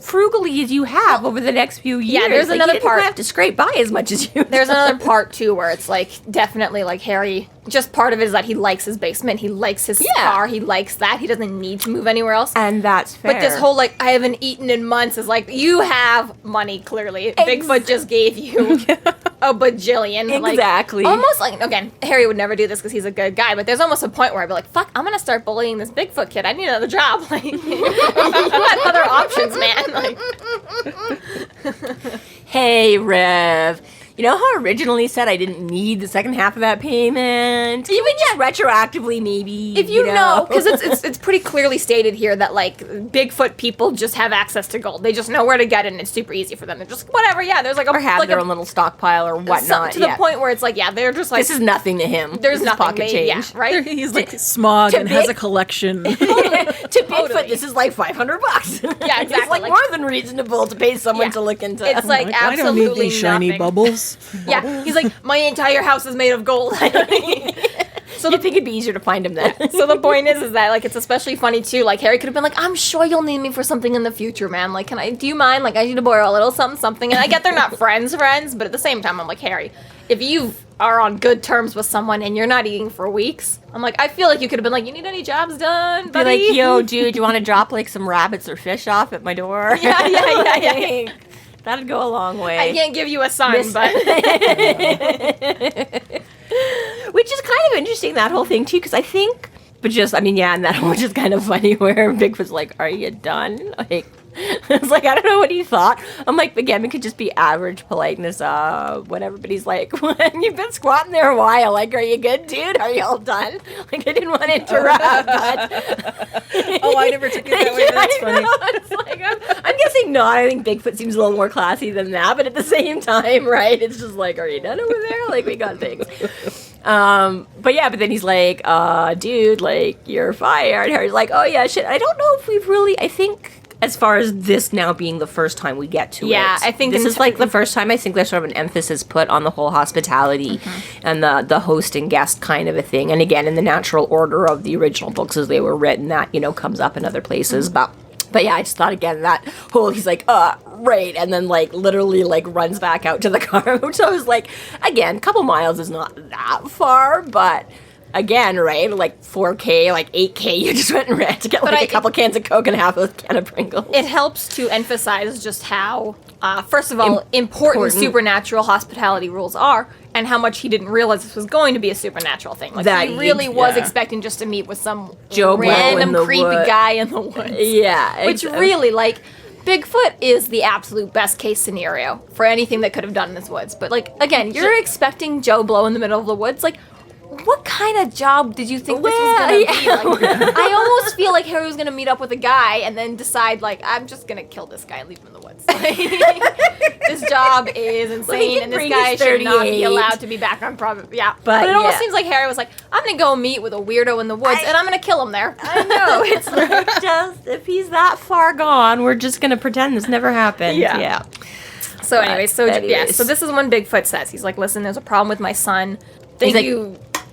frugally as you have over the next few years. Yeah, there's Like, another you didn't part. have to scrape by as much as you. there's another part too where it's like definitely like Harry. Just part of it is that he likes his basement, he likes his Yeah. car, he likes that. He doesn't need to move anywhere else. and that's fair. But this whole like I haven't eaten in months is like you have money clearly. Bigfoot just gave you a bajillion. Exactly. Like, almost like again, Harry would never do this because he's a good guy. But there's almost a point where I'd be like, "Fuck, I'm gonna start bullying this Bigfoot kid. I need another job." Like you had other options, man. Like Hey, Rev. You know how originally said I didn't need the second half of that payment? Even just retroactively, maybe. If you know, because it's pretty clearly stated here that, like, Bigfoot people just have access to gold. They just know where to get it, and it's super easy for them. They're just, whatever, yeah, there's like a... Or have like their own little stockpile or whatnot. To the point where it's like, yeah, they're just like... This is nothing to him. There's this nothing. Pocket change. Yeah, right? He's like smog and has a collection. To Bigfoot, this is like $500. Yeah, exactly. It's like more than reasonable to pay someone to look into. It's like I absolutely don't need these shiny nothing. bubbles. Yeah, he's like, my entire house is made of gold. So you think it'd be easier to find him then? So the point is that, like, it's especially funny too. Like, Harry could have been like, I'm sure you'll need me for something in the future, man. Like, do you mind? Like, I need to borrow a little something. And I get they're not friends, but at the same time, I'm like, Harry, if you are on good terms with someone and you're not eating for weeks, I'm like, I feel like you could have been like, you need any jobs done, buddy? Be like, yo, dude, you want to drop like some rabbits or fish off at my door? Yeah. That'd go a long way. I can't give you a son, but... Which is kind of interesting, that whole thing, too, because I think... But just, I mean, yeah, and that whole just kind of funny where Bigfoot's like, are you done? Like... It's like, I don't know what he thought. I'm like, again, it could just be average politeness, whatever. But he's like, you've been squatting there a while. Like, are you good, dude? Are you all done? Like, I didn't want to interrupt, but... Oh, I never took it that way. That's funny. It's like, I'm guessing not. I think Bigfoot seems a little more classy than that. But at the same time, right, it's just like, are you done over there? Like, we got things. But yeah, but then he's like, dude, like, you're fired. Harry's like, oh, yeah, shit. I don't know if we've really... I think... As far as this now being the first time we get to it. Yeah, I think this is like the first time I think there's sort of an emphasis put on the whole hospitality and the host and guest kind of a thing. And again, in the natural order of the original books as they were written, that, you know, comes up in other places. But yeah, I just thought again that whole, he's like, right. And then like literally like runs back out to the car, which I was like, again, a couple miles is not that far, but... Again, right? Like 4K, like 8K, you just went and ran to get like a couple cans of Coke and half a can of Pringles. It helps to emphasize just how, first of all, important supernatural hospitality rules are, and how much he didn't realize this was going to be a supernatural thing. Like, he really was expecting just to meet with some random creepy guy in the woods. Yeah. Which really, like... Bigfoot is the absolute best case scenario for anything that could have done in this woods. But, like, again, you're expecting Joe Blow in the middle of the woods. Like, what kind of job did you think this was going to be? Like, I almost feel like Harry was going to meet up with a guy and then decide, like, I'm just going to kill this guy and leave him in the woods. This job is insane, and this guy should not be allowed to be back on property. Yeah. But it almost seems like Harry was like, I'm going to go meet with a weirdo in the woods, and I'm going to kill him there. I know. It's like, just, if he's that far gone, we're just going to pretend this never happened. Yeah. So anyway, so this is when Bigfoot says, he's like, listen, there's a problem with my son.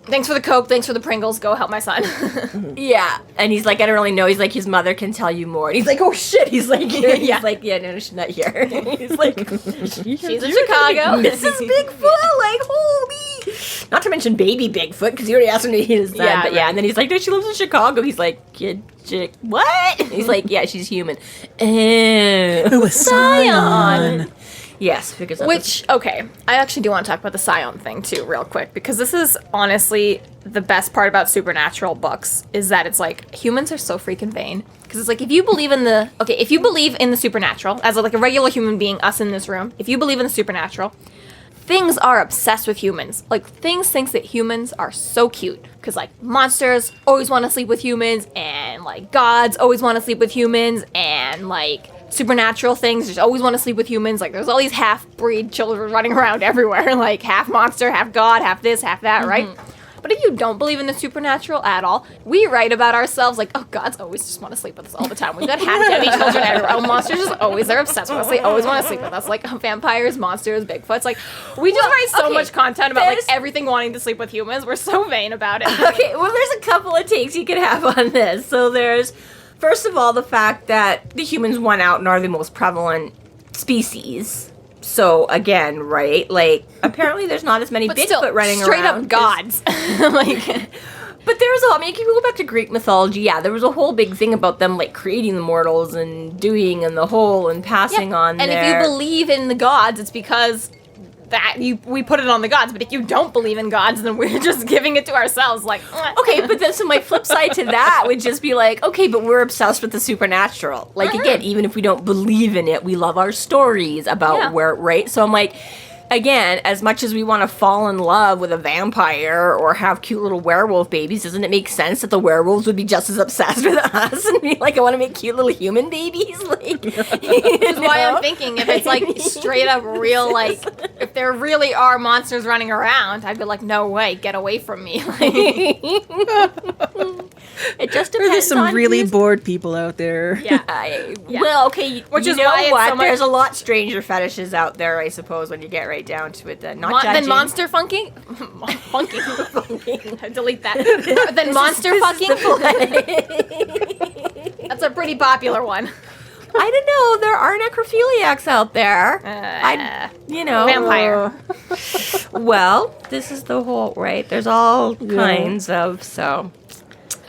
Thanks for the Coke, thanks for the Pringles, go help my son. Yeah. And he's like, I don't really know. He's like, his mother can tell you more. And he's like, oh shit. He's like, no, she's not here. He's like, she's in Chicago. Mrs. Bigfoot, like, holy. Not to mention baby Bigfoot, because he already asked him to his son. Yeah, but yeah. And then he's like, no, she lives in Chicago. He's like, what? He's like, yeah, she's human. Who was Scion? Yes, because okay, I actually do want to talk about the Scion thing too, real quick, because this is honestly the best part about supernatural books, is that it's like, humans are so freaking vain. Because it's like, if you believe in the supernatural, as like a regular human being, us in this room, if you believe in the supernatural, things are obsessed with humans. Like, things thinks that humans are so cute. Because, like, monsters always want to sleep with humans, and, like, gods always want to sleep with humans, and, like... supernatural things just always want to sleep with humans. Like, there's all these half-breed children running around everywhere, like half monster, half god, half this, half that, right? But if you don't believe in the supernatural at all, we write about ourselves like, oh, gods always just want to sleep with us all the time. We've got half-dead children everywhere. Oh, monsters just always, they're obsessed with us. They always want to sleep with us. Like, vampires, monsters, Bigfoots. Like, we just write so much content about, like, everything wanting to sleep with humans. We're so vain about it. Okay, well, there's a couple of takes you could have on this. So there's... First of all, the fact that the humans won out and are the most prevalent species. So, again, right? Like, apparently there's not as many Bigfoot running straight around. Straight up gods. Like, but there's I mean, if you go back to Greek mythology, yeah, there was a whole big thing about them, like, creating the mortals and doing and the whole and passing on and if you believe in the gods, it's because... we put it on the gods, but if you don't believe in gods, then we're just giving it to ourselves, like... Okay, but then, so my flip side to that would just be like, okay, but we're obsessed with the supernatural. Like, again, even if we don't believe in it, we love our stories about where, right? So I'm like, again, as much as we want to fall in love with a vampire or have cute little werewolf babies, doesn't it make sense that the werewolves would be just as obsessed with us and be like, I want to make cute little human babies? Like, Which is why I'm thinking if it's like straight up real, like if there really are monsters running around, I'd be like, no way, get away from me. It just depends. There's some on really who's- bored people out there. Yeah. Well, okay, Which you is know why it's what? so much- There's a lot stranger fetishes out there, I suppose, when you get right down to it. Then not Then judging. monster funking? Funking. Delete that. Then monster fucking? That's a pretty popular one. I don't know. There are necrophiliacs out there. Vampire. Well, this is the whole right. There's all kinds of so.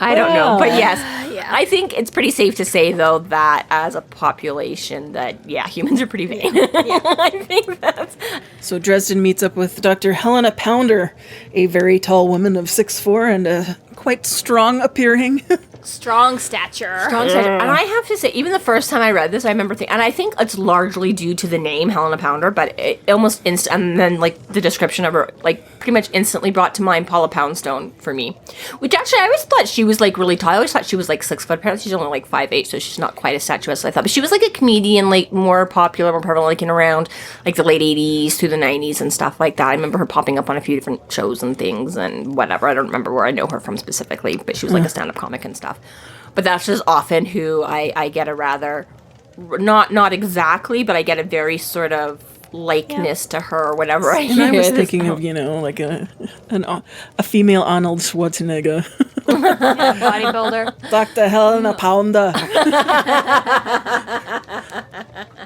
I don't know, but yes, I think it's pretty safe to say though that as a population, that humans are pretty vain. I think that's So Dresden meets up with Dr. Helena Pounder, a very tall woman of 6'4" and quite strong appearing. Strong stature. And I have to say, even the first time I read this, I remember thinking, and I think it's largely due to the name Helena Pounder, but it almost and then like the description of her, like pretty much instantly brought to mind Paula Poundstone for me. Which actually, I always thought she was like really tall. I always thought she was like 6 foot. Apparently, she's only like 5'8", so she's not quite as statuesque as I thought. But she was like a comedian, like more popular, more prevalent, like in around like the late 80s through the 90s and stuff like that. I remember her popping up on a few different shows and things and whatever. I don't remember where I know her from specifically, but she was like a stand-up comic and stuff. But that's just often who I get a rather, not exactly, but I get a very sort of likeness to her or whatever. And I was thinking of, like a female Arnold Schwarzenegger. Bodybuilder. Dr. Helena Pounder.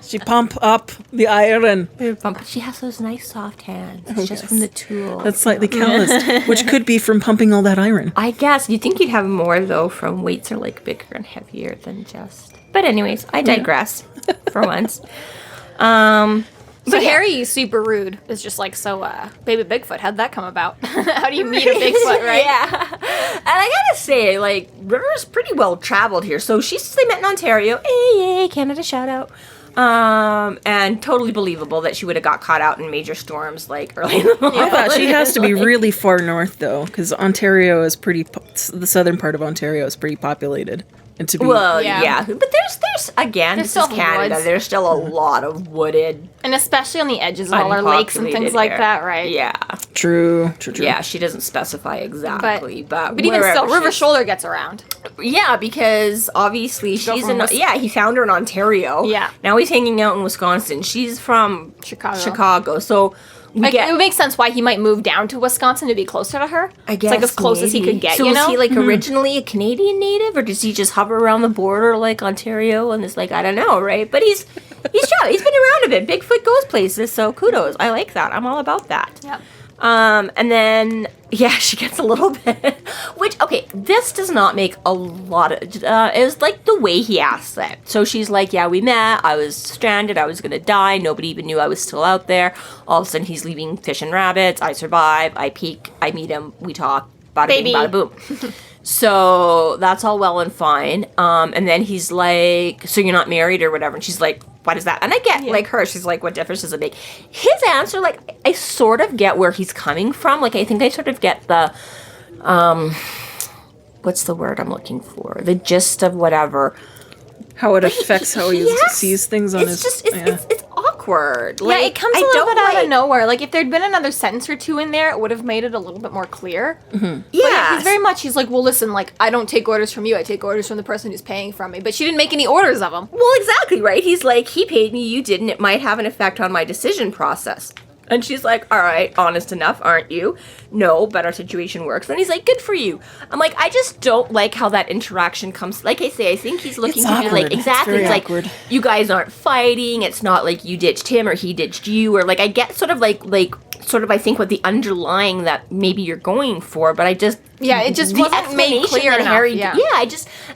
She pump up the iron. But she has those nice soft hands. It's just from the tool. That's slightly calloused, which could be from pumping all that iron. I guess. You'd think you'd have more, though, from weights are, like, bigger and heavier than just... But anyways, I digress for once. So Harry's super rude. It's just like, so, baby Bigfoot, how'd that come about? How do you meet a Bigfoot, right? Yeah. And I gotta say, like, River's pretty well traveled here. So they met in Ontario. Hey, Canada shout out. And totally believable that she would have got caught out in major storms, like, early in the morning. I thought she has to be really far north, though, because Ontario is the southern part of Ontario is pretty populated. And to be Well, Yeah. yeah. But there's again, There's this is still Canada. woods. There's still a lot of wooded, And especially on the edges of all our lakes and things unpopulated like area. that, right? Yeah. True. Yeah, she doesn't specify exactly, but But even wherever still, River she's- Shoulder gets around. Yeah, because obviously she's from in. Yeah, he found her in Ontario. Yeah. Now he's hanging out in Wisconsin. She's from Chicago. So we Like, get. it would make sense why he might move down to Wisconsin to be closer to her. I guess It's like as close as he maybe. could get, So you was know? he like originally a Canadian native, or does he just hover around the border like Ontario and is like, I don't know, right? But he's traveled. He's been around a bit. Bigfoot goes places, so kudos. I like that. I'm all about that. Yep. And then, she gets a little bit, which, okay, this does not make a lot of, it was like the way he asked that. So she's like, yeah, we met, I was stranded, I was gonna die, nobody even knew I was still out there. All of a sudden he's leaving fish and rabbits, I survive, I peek, I meet him, we talk, bada Baby. bing, bada boom. So that's all well and fine. And then he's like, so you're not married or whatever. And she's like, what is that? And I get like her, she's like, what difference does it make? His answer, like, I sort of get where he's coming from. Like, I think I sort of get the, what's the word I'm looking for? The gist of whatever. How it affects how he sees things on his... It's awkward. Yeah, Like, it comes a I little don't bit out like- of nowhere. Like, if there'd been another sentence or two in there, it would have made it a little bit more clear. Yeah. He's very much, he's like, well, listen, like, I don't take orders from you. I take orders from the person who's paying from me. But she didn't make any orders of them. Well, exactly, right? He's like, he paid me, you didn't. It might have an effect on my decision process. And she's like, all right, honest enough, aren't you? No, but our situation works. And he's like, good for you. I'm like, I just don't like how that interaction comes. Like I say, I think he's looking It's to be like, awkward. exactly. It's It's very like, awkward. you guys aren't fighting. It's not like you ditched him or he ditched you. Or like, I get sort of like sort of, I think, what the underlying that maybe you're going for. But I just... Yeah, it just the wasn't made explanation clear that enough, Harry yeah.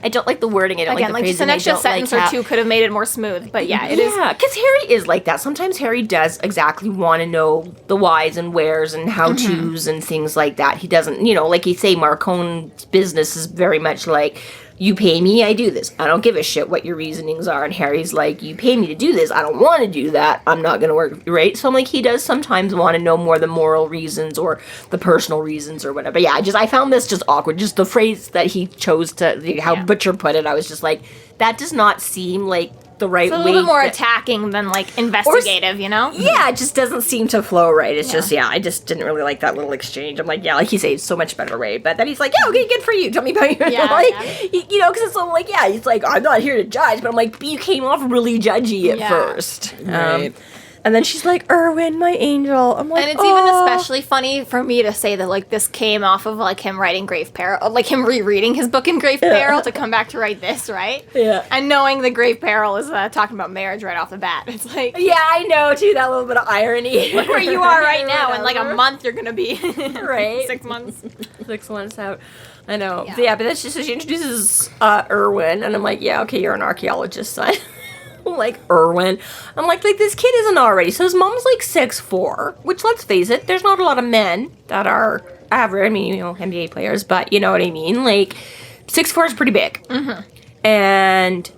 I don't like the wording. I don't Again, like like, the just an phrasing. extra sentence or two could have made it more smooth. But yeah, it is. Yeah, because Harry is like that. Sometimes Harry does exactly want to know the whys and wheres and how-tos and things like that. He doesn't, like you say, Marcone's business is very much like, you pay me, I do this. I don't give a shit what your reasonings are. And Harry's like, you pay me to do this. I don't want to do that. I'm not going to work, right? So I'm like, he does sometimes want to know more the moral reasons or the personal reasons or whatever. But yeah, I found this just awkward. Just the phrase that he chose how Butcher put it, I was just like, that does not seem like the right way. It's a little bit more attacking than like investigative, you know? Yeah, it just doesn't seem to flow right. It's just, I just didn't really like that little exchange. I'm like, yeah, like you say, it's so much better way. But then he's like, yeah, okay, good for you. Tell me about your you know, because it's so like, yeah, he's like, I'm not here to judge, but I'm like, but you came off really judgy at first. Right. And then she's like, Irwin, my angel. I'm like, and it's even especially funny for me to say that, like, this came off of, like, him writing Grave Peril, like, him rereading his book in Grave Peril to come back to write this, right? Yeah. And knowing the Grave Peril is talking about marriage right off the bat. It's like... Yeah, I know, too, that little bit of irony. Look where you are right now. In, like, a month, you're gonna be... Right. 6 months. 6 months out. I know. Yeah, But that's just, so she introduces Irwin, and I'm like, yeah, okay, you're an archaeologist, son. Like, Irwin. I'm like, this kid isn't already. So his mom's like 6'4", which, let's face it, there's not a lot of men that are average. I mean, you know, NBA players, but you know what I mean? Like, 6'4" is pretty big. Mm-hmm. And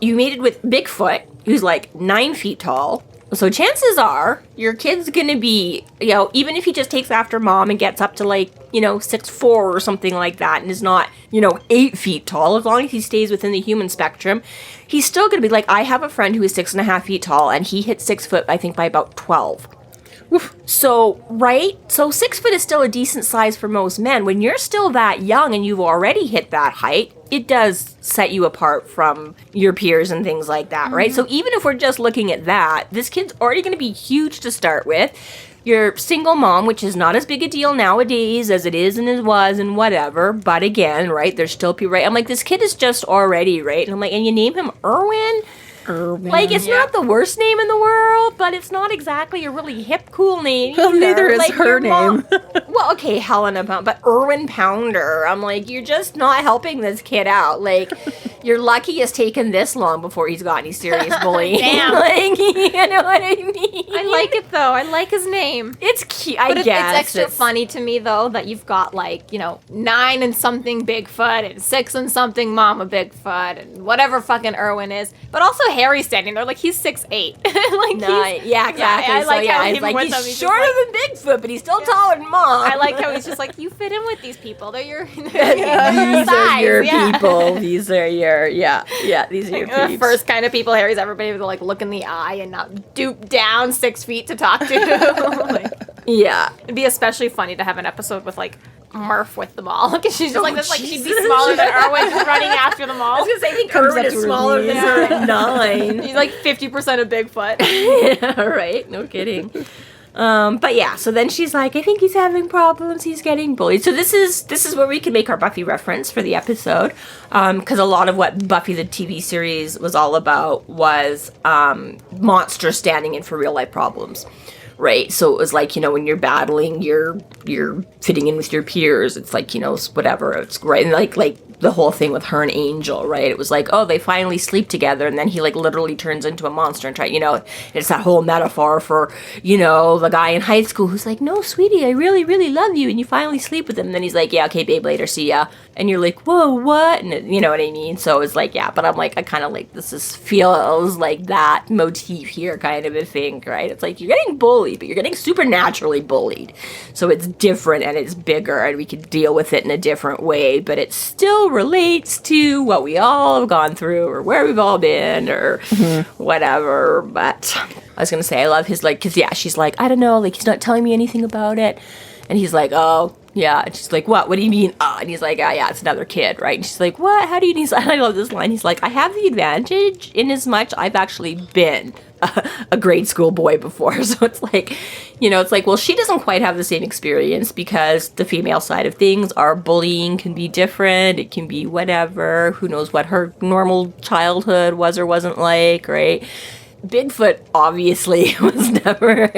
you mated with Bigfoot, who's like 9 feet tall. So chances are your kid's gonna be, you know, even if he just takes after mom and gets up to like, you know, 6'4" or something like that and is not, you know, 8 feet tall, as long as he stays within the human spectrum, he's still gonna be like, I have a friend who is 6.5 feet tall and he hit 6 foot, I think, by about 12. Oof. So, right? So 6 foot is still a decent size for most men. When you're still that young and you've already hit that height, it does set you apart from your peers and things like that, right? So even if we're just looking at that, this kid's already going to be huge to start with. You're single mom, which is not as big a deal nowadays as it is and it was and whatever. But again, right, there's still people, right? I'm like, this kid is just already, right? And I'm like, and you name him Irwin? Like, it's not the worst name in the world, but it's not exactly a really hip, cool name Well, either. neither is like, her name. Well, okay, Helena Pounder, but Irwin Pounder. I'm like, you're just not helping this kid out. Like, you're lucky it's taken this long before he's got any serious bullying. Damn. Like, you know what I mean? I like it, though. I like his name. It's cute, But I guess. it's extra funny to me, though, that you've got, like, you know, 9 and something Bigfoot and 6 and something Mama Bigfoot and whatever fucking Irwin is. But also Harry standing there, like, he's 6'8". Like, No, yeah, exactly. I like how he's even like, with he's them, he's just shorter like- than Bigfoot, but he's still taller than Mom. I like how he's just like, you fit in with these people. They're your, These are size, your yeah. people. These are your, these are your The peeps. first kind of people Harry's ever been able to, like, look in the eye and not dupe down 6 feet to talk to. Like, Yeah. it'd be especially funny to have an episode with, like, Murph with them all. Because she's just like this, like, she'd be Jesus. smaller than Irwin, just running after them all. I was gonna say, I think Comes Irwin up is to her smaller than knees. her at 9. He's like 50% of Bigfoot. Yeah, right. No kidding. But yeah, so then she's like, I think he's having problems. He's getting bullied. So this is where we can make our Buffy reference for the episode, because a lot of what Buffy the TV series was all about was monsters standing in for real life problems. Right, so it was like, you know, when you're battling, you're fitting in with your peers. It's like, you know, whatever. It's right, and like the whole thing with her and Angel, right? It was like, oh, they finally sleep together, and then he like literally turns into a monster and you know, it's that whole metaphor for, you know, the guy in high school who's like, no, sweetie, I really, really love you, and you finally sleep with him, and then he's like, yeah, okay, babe, later, see ya, and you're like, whoa, what? And you know what I mean? So it's like, yeah, but I'm like, I kind of like feels like that motif here, kind of a thing, right? It's like you're getting bullied, but you're getting supernaturally bullied, so it's different and it's bigger, and we can deal with it in a different way, but it still relates to what we all have gone through or where we've all been or whatever. But I was gonna say, I love his, like, because yeah, she's like, I don't know, like, he's not telling me anything about it, and he's like, oh yeah, and she's like, what do you mean? And he's like, oh yeah, it's another kid, right? And she's like, what, how do you, and he's like, I love this line, he's like, I have the advantage in as much I've actually been a grade school boy before. So it's like, you know, it's like, well, she doesn't quite have the same experience because the female side of things, our bullying can be different, it can be whatever, who knows what her normal childhood was or wasn't like, right? Bigfoot obviously was never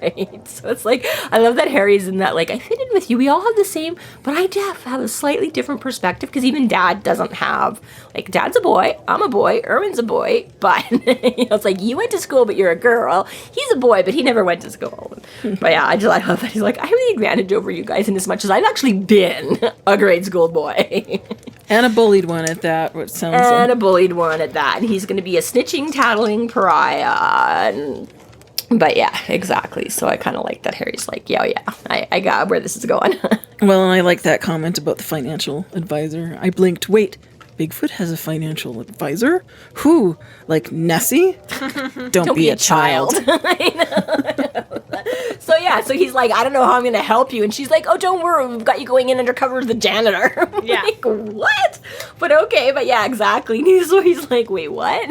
right. So it's like, I love that Harry's in that, like, I fit in with you. We all have the same, but I have a slightly different perspective because even Dad doesn't have, like, Dad's a boy, I'm a boy, Irwin's a boy, but, you know, it's like, you went to school, but you're a girl. He's a boy, but he never went to school. But yeah, I love that. He's like, I have the advantage over you guys in as much as I've actually been a grade school boy. And a bullied one at that, which sounds And a bullied one at that. And he's going to be a snitching, tattling pariah. But yeah, exactly. So I kind of like that Harry's like, yeah, I got where this is going. Well, and I like that comment about the financial advisor. I blinked. Wait, Bigfoot has a financial advisor? Who? Like Nessie? Don't be a child. I know. So yeah, so he's like, I don't know how I'm going to help you. And she's like, oh, don't worry. We've got you going in undercover as the janitor. I'm Yeah. like, what? But okay, but yeah, exactly. And so he's like, wait, what?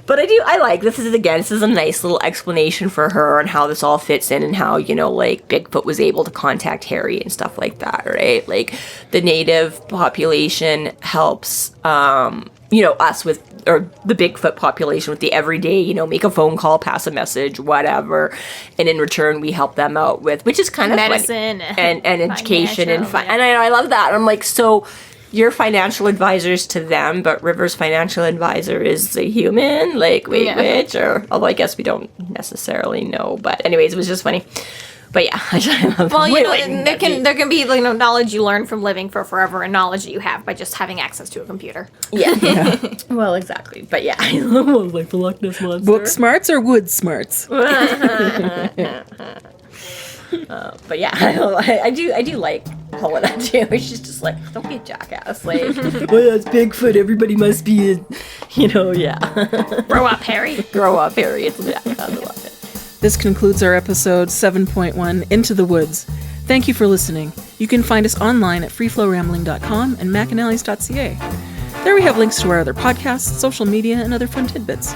But I like, this is a nice little explanation for her and how this all fits in and how, you know, like, Bigfoot was able to contact Harry and stuff like that, right? Like, the native population helps, you know, us with, or the Bigfoot population with the everyday, you know, make a phone call, pass a message, whatever. And in return, we help them out with, which is kind of medicine and education and financial, and I love that. I'm like, so you're financial advisors to them, but River's financial advisor is a human? Like, wait, Yeah. which? Or, although I guess we don't necessarily know. But anyways, it was just funny. But yeah, I love Well, you wait, know, wait, there can be, you know, knowledge you learn from living for forever and knowledge that you have by just having access to a computer. Yeah. Well, exactly. But yeah, I love like the Loch Ness Monster. Book smarts or wood smarts? But yeah, I do like Helena too. She's just like, don't be a jackass. Like, well, it's Bigfoot. Everybody must be, you know, yeah. Grow up, Harry. Grow up, Harry. It's a jackass. I love it. This concludes our episode 7.1, Into the Woods. Thank you for listening. You can find us online at freeflowrambling.com and McAnally's.ca. There we have links to our other podcasts, social media, and other fun tidbits.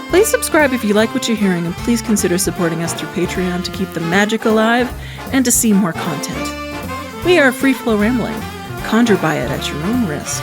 Please subscribe if you like what you're hearing, and please consider supporting us through Patreon to keep the magic alive and to see more content. We are Free Flow Rambling. Conjure by it at your own risk.